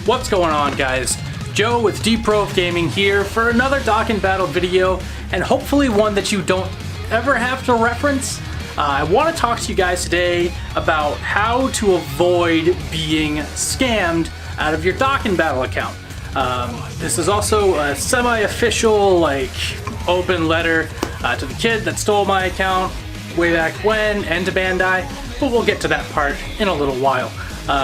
What's going on, guys? Joe with Deep Gaming here for another Dokkan Battle video, and hopefully one that you don't ever have to reference. I want to talk to you guys today about how to avoid being scammed out of your Dokkan Battle account. This is also a semi-official, open letter to the kid that stole my account way back when, and to Bandai, but we'll get to that part in a little while.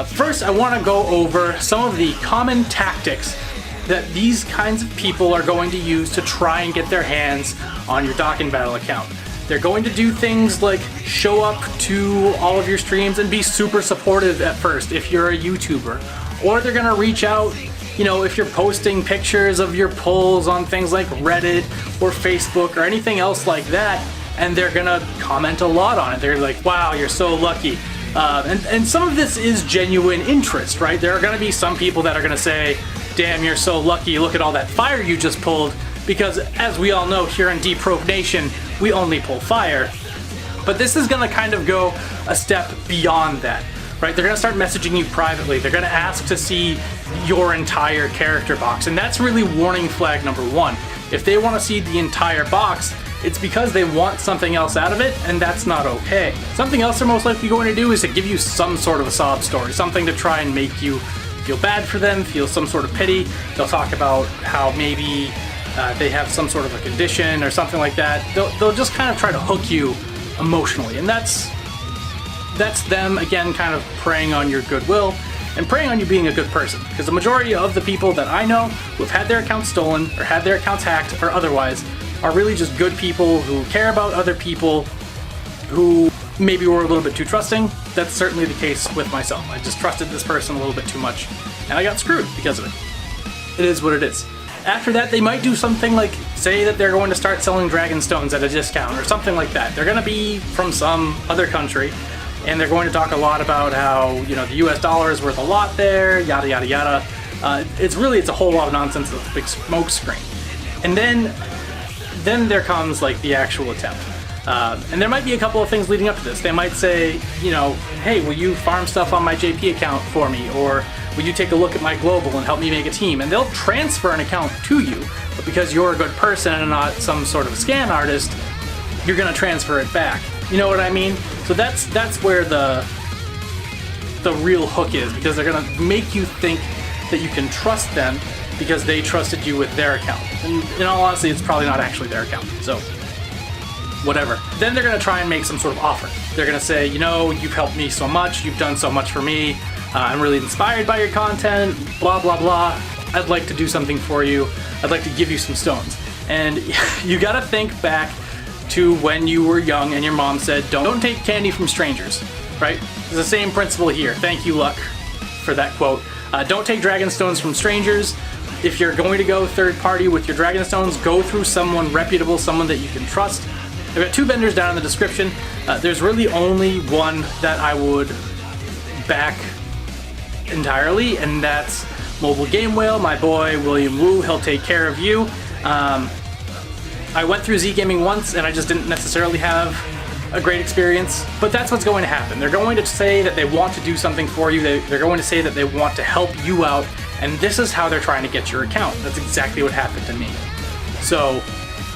First, I want to go over some of the common tactics that these kinds of people are going to use to try and get their hands on your Dokkan Battle account. They're going to do things like show up to all of your streams and be super supportive at first if you're a YouTuber. Or they're going to reach out, if you're posting pictures of your pulls on things like Reddit or Facebook or anything else like that, and they're going to comment a lot on it. They're like, wow, you're so lucky. And some of this is genuine interest, right? There are going to be some people that are going to say, damn, you're so lucky, look at all that fire you just pulled, because as we all know here in Deep Nation, we only pull fire. But this is going to kind of go a step beyond that, right? They're going to start messaging you privately. They're going to ask to see your entire character box, and that's really warning flag number one. If they want to see the entire box, it's because they want something else out of it, and that's not okay. Something else they're most likely going to do is to give you some sort of a sob story, something to try and make you feel bad for them, feel some sort of pity. They'll talk about how maybe they have some sort of a condition or something like that. They'll just kind of try to hook you emotionally, and that's them, again, kind of preying on your goodwill and preying on you being a good person. Because the majority of the people that I know who've had their accounts stolen or had their accounts hacked or otherwise are really just good people who care about other people, who maybe were a little bit too trusting. That's certainly the case with myself. I just trusted this person a little bit too much, and I got screwed because of it. It is what it is. After that, they might do something like say that they're going to start selling Dragon Stones at a discount or something like that. They're going to be from some other country, and they're going to talk a lot about how, the US dollar is worth a lot there, yada yada yada. It's a whole lot of nonsense. It's a big smoke screen. And then there comes the actual attempt. And there might be a couple of things leading up to this. They might say, hey, will you farm stuff on my JP account for me? Or will you take a look at my global and help me make a team? And they'll transfer an account to you, but because you're a good person and not some sort of scam artist, you're gonna transfer it back. You know what I mean? So that's where the real hook is, because they're gonna make you think that you can trust them because they trusted you with their account. And in all honesty, it's probably not actually their account. So whatever. Then they're going to try and make some sort of offer. They're going to say, you've helped me so much, you've done so much for me, I'm really inspired by your content, blah, blah, blah. I'd like to do something for you. I'd like to give you some stones. And you got to think back to when you were young and your mom said, don't take candy from strangers, right? It's the same principle here. Thank you, Luck, for that quote. Don't take Dragon Stones from strangers. If you're going to go third party with your Dragon Stones, go through someone reputable, someone that you can trust. I've got two vendors down in the description. There's really only one that I would back entirely, and that's Mobile Game Whale, my boy William Wu. He'll take care of you. I went through Z Gaming once, and I just didn't necessarily have a great experience, but that's what's going to happen. They're going to say that they want to do something for you. They're going to say that they want to help you out, and this is how they're trying to get your account. That's exactly what happened to me. So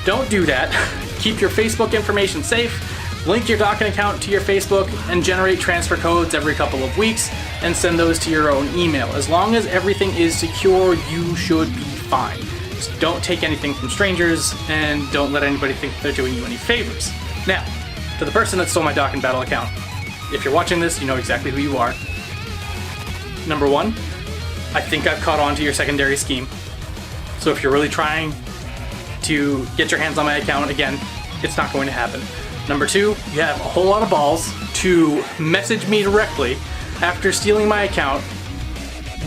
don't do that. Keep your Facebook information safe. Link your Dokkan account to your Facebook and generate transfer codes every couple of weeks and send those to your own email. As long as everything is secure, you should be fine. Just don't take anything from strangers, and don't let anybody think they're doing you any favors. Now, to the person that stole my Dokkan Battle account, if you're watching this, you know exactly who you are. Number one, I think I've caught on to your secondary scheme. So if you're really trying to get your hands on my account, again, it's not going to happen. Number two, you have a whole lot of balls to message me directly after stealing my account,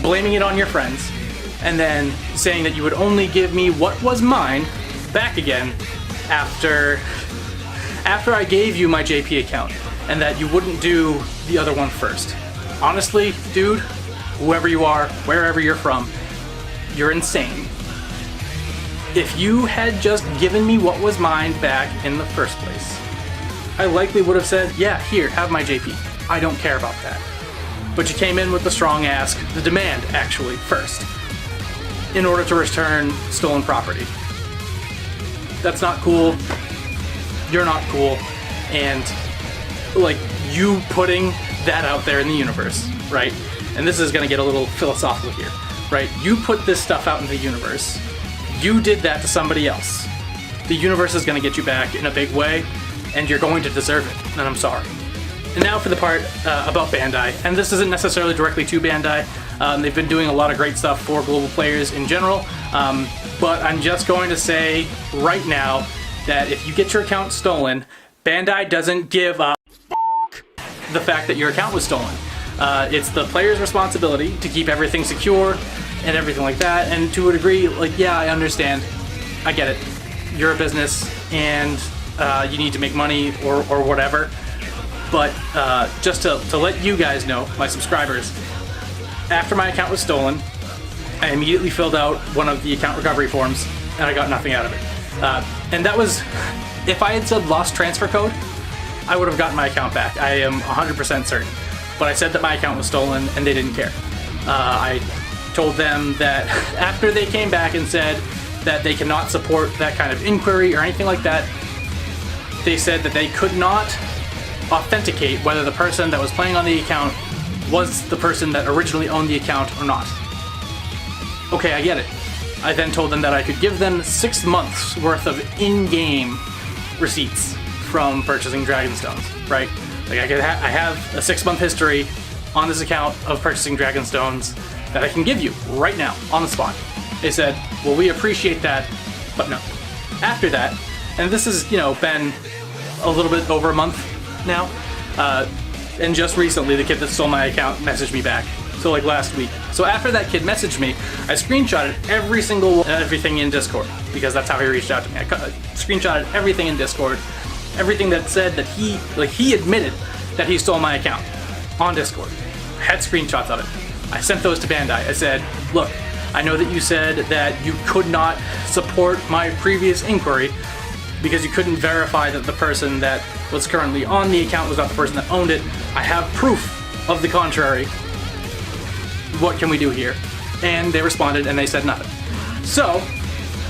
blaming it on your friends, and then saying that you would only give me what was mine back again after I gave you my JP account, and that you wouldn't do the other one first. Honestly, dude, whoever you are, wherever you're from, you're insane. If you had just given me what was mine back in the first place, I likely would have said, yeah, here, have my JP. I don't care about that. but you came in with the strong ask, the demand actually, first, in order to return stolen property. That's not cool. You're not cool. And like, you putting that out there in the universe, right? And this is gonna get a little philosophical here, right? You put this stuff out in the universe. You did that to somebody else. The universe is gonna get you back in a big way, and you're going to deserve it, and I'm sorry. And now for the part about Bandai, and this isn't necessarily directly to Bandai. They've been doing a lot of great stuff for global players in general, but I'm just going to say right now that if you get your account stolen, Bandai doesn't give a the fact that your account was stolen. It's the player's responsibility to keep everything secure and everything like that, and to a degree, like, yeah, I understand. I get it. You're a business, and you need to make money or whatever. But just to let you guys know, my subscribers, after my account was stolen, I immediately filled out one of the account recovery forms, and I got nothing out of it. And that was, if I had said lost transfer code, I would have gotten my account back. I am 100% certain. But I said that my account was stolen, and they didn't care. I told them that after they came back and said that they cannot support that kind of inquiry or anything like that, they said that they could not authenticate whether the person that was playing on the account was the person that originally owned the account or not. Okay, I get it. I then told them that I could give them 6 months worth of in-game receipts from purchasing Dragonstones, right? Like, I have a 6-month history on this account of purchasing Dragonstones that I can give you right now on the spot. They said, well, we appreciate that, but no. After that, and this has, you know, been a little bit over a month now, and just recently the kid that stole my account messaged me back. So like last week. So after that kid messaged me, I screenshotted everything in Discord, because that's how he reached out to me. I screenshotted everything in Discord, everything that said that he admitted that he stole my account on Discord. I had screenshots of it. I sent those to Bandai. I said, look, I know that you said that you could not support my previous inquiry because you couldn't verify that the person that was currently on the account was not the person that owned it. I have proof of the contrary. What can we do here? And they responded and they said nothing. So,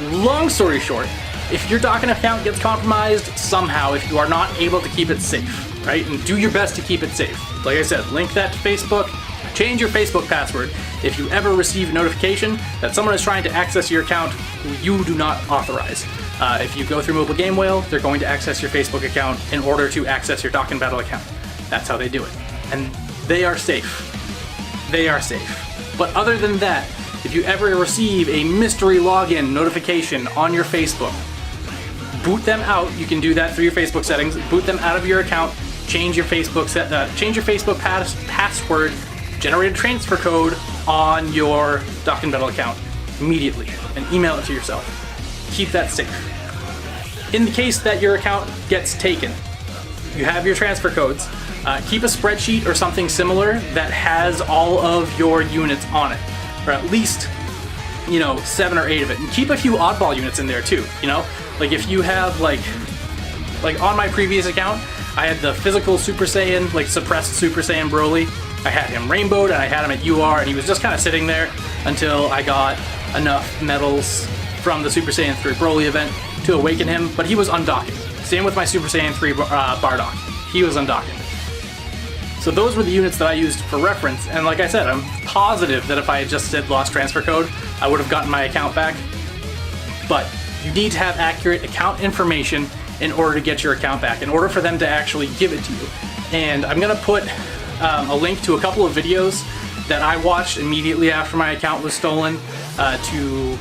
long story short, if your Dokkan account gets compromised somehow, if you are not able to keep it safe, right? And do your best to keep it safe. Like I said, link that to Facebook, change your Facebook password. If you ever receive a notification that someone is trying to access your account who you do not authorize. If you go through Mobile Game Whale, they're going to access your Facebook account in order to access your Dokkan Battle account. That's how they do it. And they are safe. They are safe. But other than that, if you ever receive a mystery login notification on your Facebook, boot them out. You can do that through your Facebook settings. Boot them out of your account. Change your Facebook password. Generate a transfer code on your Dokkan Battle account immediately, and email it to yourself. Keep that safe. In the case that your account gets taken, you have your transfer codes. Keep a spreadsheet or something similar that has all of your units on it, or at least, 7 or 8 of it, and keep a few oddball units in there too. Like if you have like on my previous account, I had the physical Super Saiyan, like suppressed Super Saiyan Broly. I had him rainbowed and I had him at UR, and he was just kind of sitting there until I got enough medals from the Super Saiyan 3 Broly event to awaken him, but he was undocking. Same with my Super Saiyan 3 Bardock. He was undocking. So those were the units that I used for reference, and like I said, I'm positive that if I had just said lost transfer code, I would have gotten my account back. But you need to have accurate account information in order to get your account back, in order for them to actually give it to you. And I'm gonna put a link to a couple of videos that I watched immediately after my account was stolen to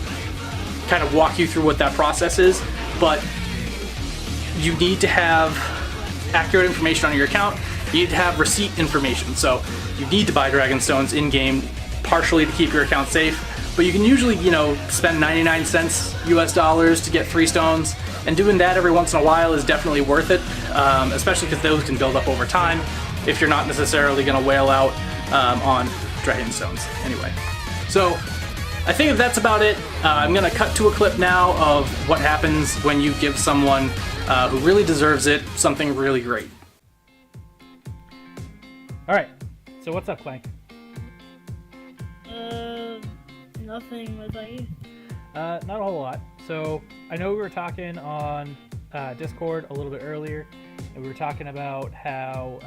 kind of walk you through what that process is. But you need to have accurate information on your account. You need to have receipt information. So you need to buy Dragonstones in-game partially to keep your account safe. But you can usually, spend 99 cents US dollars to get 3 stones. And doing that every once in a while is definitely worth it, especially because those can build up over time if you're not necessarily going to whale out on Dragonstones anyway. So I think that's about it. I'm going to cut to a clip now of what happens when you give someone who really deserves it something really great. All right, so what's up, Clank? Nothing. What about you? Not a whole lot. So I know we were talking on Discord a little bit earlier, and we were talking about how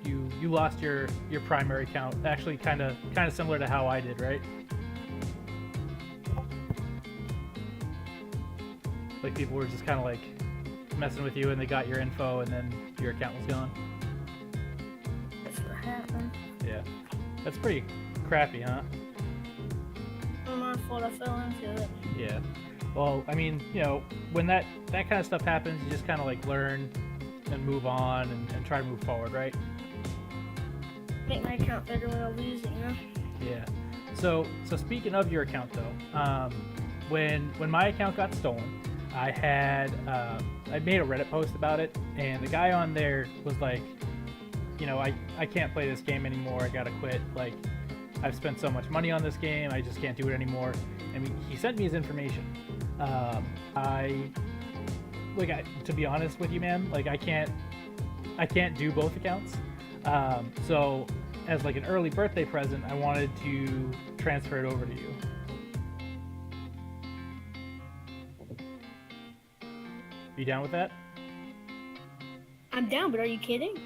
you lost your primary account. Actually, kind of similar to how I did, right? Like people were just kind of like messing with you, and they got your info, and then your account was gone. That's what happened. Yeah, that's pretty crappy, huh? My fault. I fell into it. Yeah. Well, I mean, when that kind of stuff happens, you just kind of like learn and move on and try to move forward, right? Make my account better when I lose it, Yeah. So speaking of your account though, when my account got stolen, I had I made a Reddit post about it, and the guy on there was like, I can't play this game anymore. I gotta quit. Like, I've spent so much money on this game. I just can't do it anymore. I mean, he sent me his information. To be honest with you, man, like I can't do both accounts. So as like an early birthday present, I wanted to transfer it over to you. You down with that? I'm down, but are you kidding?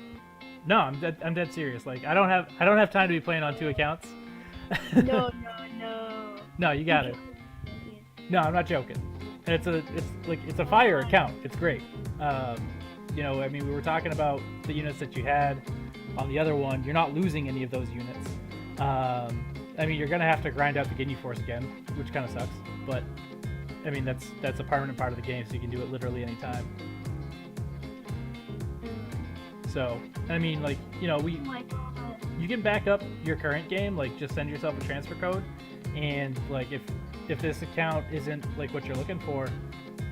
No, I'm dead serious. Like I don't have time to be playing on two accounts. No. No, you got it. No, I'm not joking. And it's a fire account. It's great. I mean, we were talking about the units that you had on the other one. You're not losing any of those units. I mean, you're gonna have to grind out the Ginyu Force again, which kind of sucks. But I mean, that's a permanent part of the game, so you can do it literally anytime. So, I mean, like, Oh my God. you can back up your current game, like just send yourself a transfer code, and like if this account isn't like what you're looking for,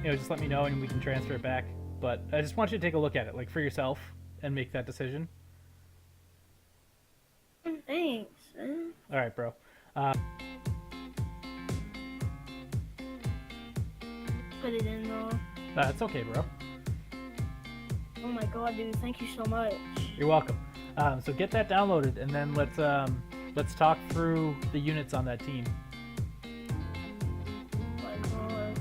just let me know and we can transfer it back. But I just want you to take a look at it, like for yourself, and make that decision. Thanks, man. All right, bro. Put it in though. It's okay, bro. Oh my God, dude! Thank you so much. You're welcome. So get that downloaded, and then let's talk through the units on that team. Oh my God.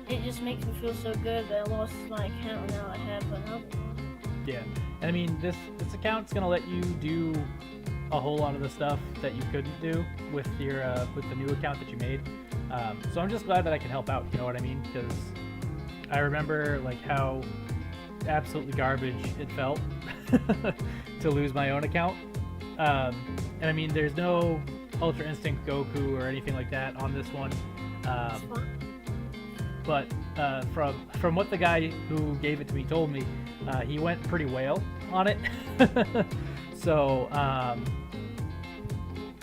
It just makes me feel so good that I lost my account and now I have another one. Yeah, and I mean this account's gonna let you do a whole lot of the stuff that you couldn't do with your with the new account that you made. So I'm just glad that I can help out. You know what I mean? Because I remember like how absolutely garbage it felt to lose my own account. And I mean, there's no Ultra Instinct Goku or anything like that on this one. But from what the guy who gave it to me told me, he went pretty whale on it. So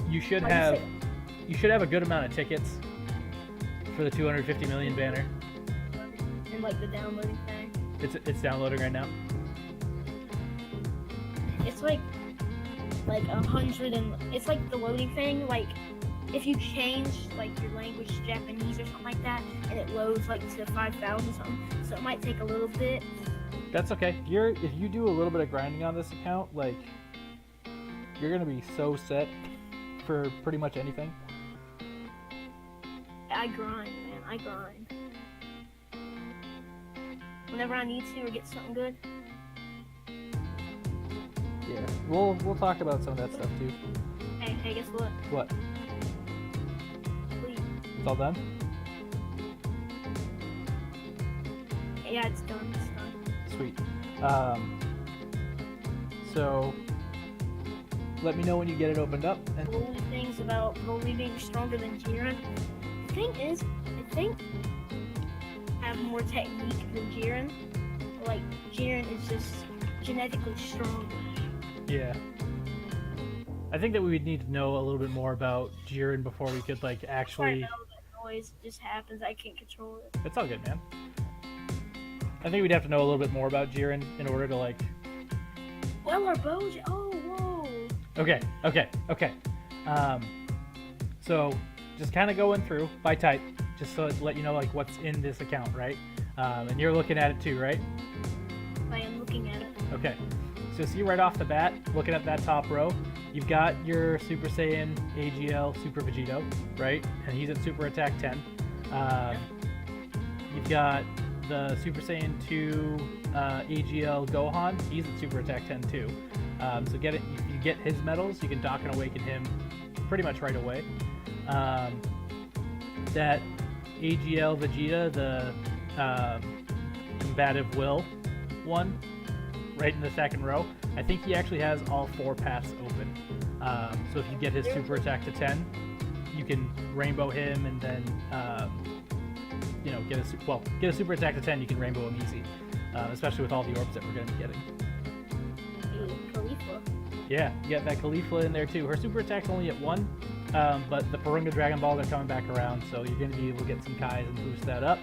you should have a good amount of tickets for the 250 million banner. And like the downloading thing. It's downloading right now. It's like 100 and it's like the loading thing. Like if you change like your language to Japanese or something like that, and it loads like to 5,000 something, so it might take a little bit. That's okay. If you do a little bit of grinding on this account, like you're gonna be so set for pretty much anything. I grind, man. I grind. Whenever I need to or get something good. Yeah, we'll talk about some of that stuff too. Hey, guess what? What? Please. It's all done? Yeah, it's done. It's done. Sweet. So let me know when you get it opened up. And Only things about Broly being stronger than Jiren. The thing is, I think I have more technique than Jiren. Like Jiren is just genetically stronger. yeah, I think that we would need to know a little bit more about Jiren before we could like I actually. know that noise just happens. I can't control it. It's all good, man. I think we'd have to know a little bit more about Jiren in order to like. Well, our bows. Oh, whoa. Okay. So just kind of going through by type, just so to let you know like what's in this account, right? And you're looking at it too, right? I am looking at it. Okay. So see right off the bat, looking at that top row, you've got your Super Saiyan AGL Super Vegito, right? And he's at Super Attack 10. You've got the Super Saiyan 2 AGL Gohan. He's at Super Attack 10 too. So if you get his medals, you can dock and awaken him pretty much right away. That AGL Vegeta, the Combative Will one, right in the second row, I think he actually has all 4 paths open. So if you get his Super Attack to 10, you can rainbow him and then get a Super Attack to 10. You can rainbow him easy, especially with all the orbs that we're going to be getting. Khalifa. Yeah, you got that Khalifa in there too. Her Super Attack's only at 1, but the Porunga Dragon Balls are coming back around, so you're going to be able to get some Kais and boost that up.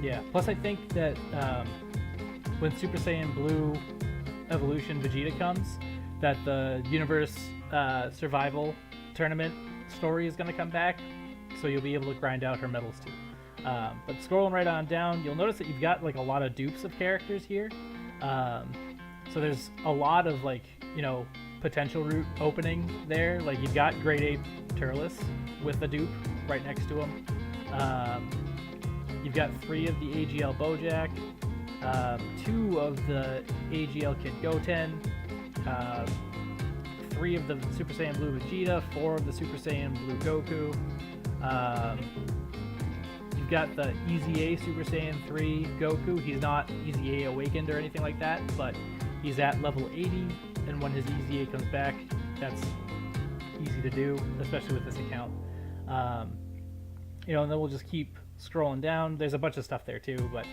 Yeah, plus I think that when Super Saiyan Blue Evolution Vegeta comes, that the Universe Survival Tournament story is going to come back, so you'll be able to grind out her medals too. But scrolling right on down, you'll notice that you've got like a lot of dupes of characters here. So there's a lot of potential route opening there. Like you've got Great Ape Turles with a dupe right next to him. You've got 3 of the AGL Bojack, 2 of the AGL Kid Goten, 3 of the Super Saiyan Blue Vegeta, 4 of the Super Saiyan Blue Goku. You've got the EZA Super Saiyan 3 Goku. He's not EZA awakened or anything like that, but he's at level 80, and when his EZA comes back, that's easy to do, especially with this account. And then we'll just keep scrolling down. There's a bunch of stuff there too, but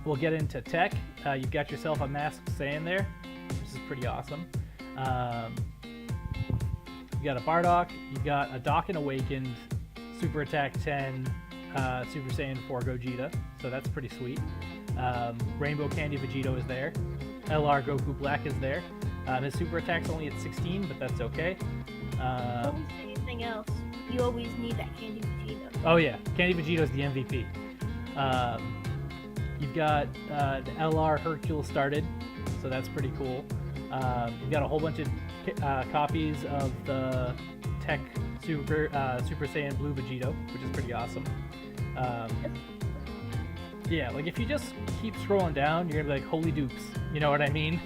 we'll get into tech. You've got yourself a Masked Saiyan there, which is pretty awesome. You got a Bardock. You've got a Dokkan Awakened Super Attack 10 Super Saiyan 4 Gogeta, so that's pretty sweet. Rainbow Candy Vegito is there. LR Goku Black is there. His Super Attack's only at 16, but that's okay. Anything else? You always need that Candy Vegeta. Oh yeah, Candy Vegito is the MVP. You've got the LR Hercule started, so that's pretty cool. You've got a whole bunch of copies of the Tech Super Saiyan Blue Vegito, which is pretty awesome. Yeah, like if you just keep scrolling down, you're gonna be like, holy dupes, you know what I mean?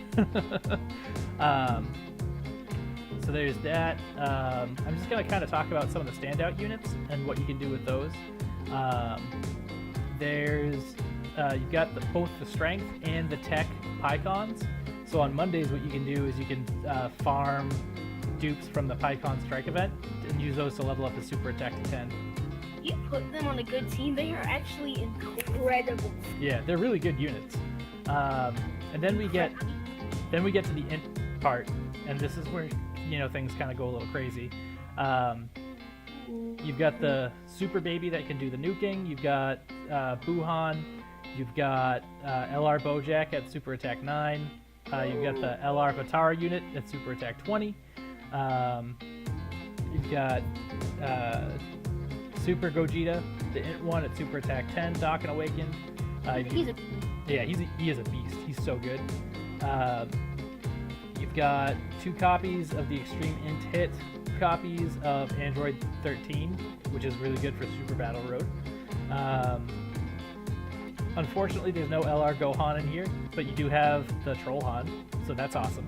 So there's that. I'm just gonna kind of talk about some of the standout units and what you can do with those. You've got both the strength and the tech Pycons. So on Mondays, what you can do is you can farm dupes from the Pycon Strike event and use those to level up the Super Attack to 10. You put them on a good team, they are actually incredible. Yeah, they're really good units. And then we get to the int part, and this is where things kind of go a little crazy. You've got the Super Baby that can do the nuking. You've got Buhan. You've got LR Bojack at Super Attack 9. You've got the LR Vatara unit at Super Attack 20. You've got Super Gogeta, the int one at Super Attack 10, Dokkan Awakened. He is a beast. He's so good. You've got 2 copies of the Extreme Int Hit copies of Android 13, which is really good for Super Battle Road. Unfortunately, there's no LR Gohan in here, but you do have the Trollhan, so that's awesome.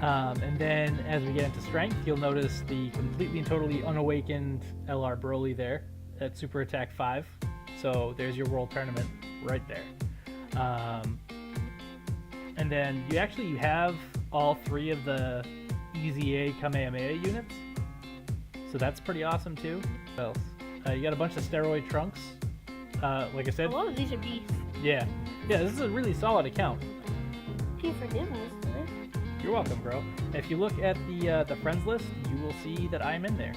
And then as we get into strength, you'll notice the completely and totally unawakened LR Broly there at Super Attack 5. So there's your World Tournament right there. And then you have all 3 of the EZA Kamehameha units. So that's pretty awesome too. What else? You got a bunch of steroid trunks. Like I said, a lot of these are beasts. Yeah, this is a really solid account. Please forgive me, sir. You're welcome, bro. If you look at the friends list, you will see that I'm in there.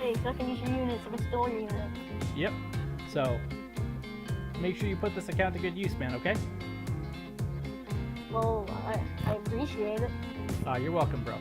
Hey, so I can use your units, I can store your units. Yep. So make sure you put this account to good use, man. Okay? Well, I appreciate it. You're welcome, bro.